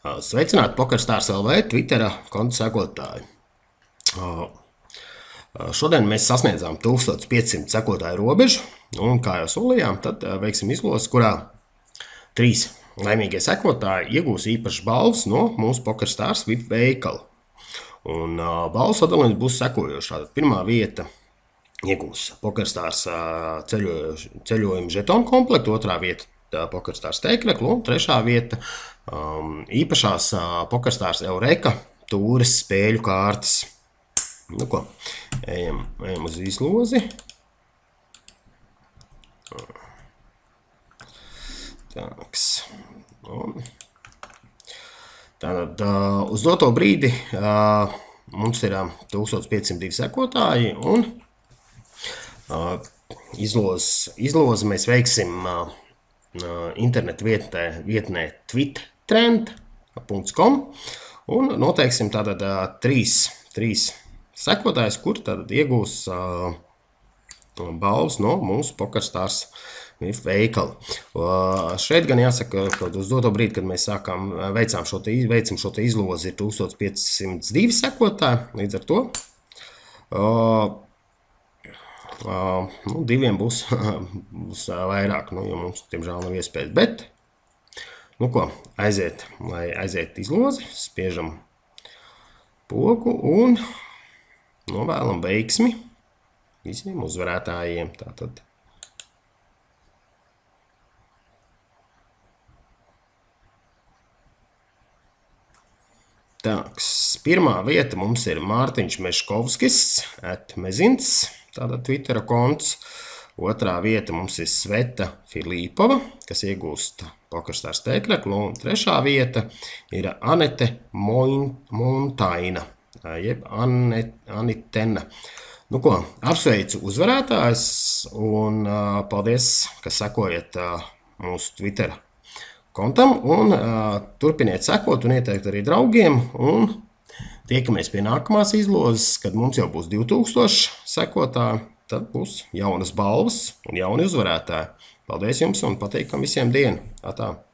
Sveicināti PokerStars LV Twittera konta sekotāji. Šodien mēs sasniedzām 1500 sekotāju robežu, un kā jau solījām, tad veiksim izlozi, kurā 3 laimīgie sekotāji iegūs īpašas balvas no mūsu PokerStars VIP veikala. Un balvu sadalījums būs sekojošs. Pirmā vieta iegūs PokerStars ceļojuma žetonu komplektu, otrā vieta PokerStars teikreklu un trešā vieta īpašās PokerStars Eureka tūres spēļu kārtas. Nu ko, ejam uz izlozi. Tāks. Tātad uz doto brīdi mums ir 1502 sekotāji un izlozi mēs veiksim internetu vietnē twittrend.com un noteiksim tātad 3 sekotājs, kur tātad iegūs balvas no mūsu PokerStars veikala. Šeit gan jāsaka, ka uz doto brīdi, kad mēs veicam šo te izlozi, ir 1502 sekotāji, līdz ar to diviem būs vairāk, jo mums, tiemžēl, nav iespējas. Bet, nu ko, lai aiziet izlozi, spiežam pogu un novēlam veiksmi visiem uzvarētājiem. Tātad. Tāks, pirmā vieta mums ir Mārtiņš Meškovskis @mezins, tātad Twittera konts. Otrā vieta mums ir Sveta Filipova, kas iegūst PokerStars teikreklu. Un trešā vieta ir Anete Montaina, jeb Anitena. Nu ko, apsveicu uzvarētājs un paldies, ka sekojat mūsu Twittera kontam un turpiniet sekot un ieteikt arī draugiem un tiekamies pie nākamās izlozes, kad mums jau būs 2000 sekotāji, tad būs jaunas balvas un jauni uzvarētāji. Paldies jums un pateikam visiem dienu. Atā.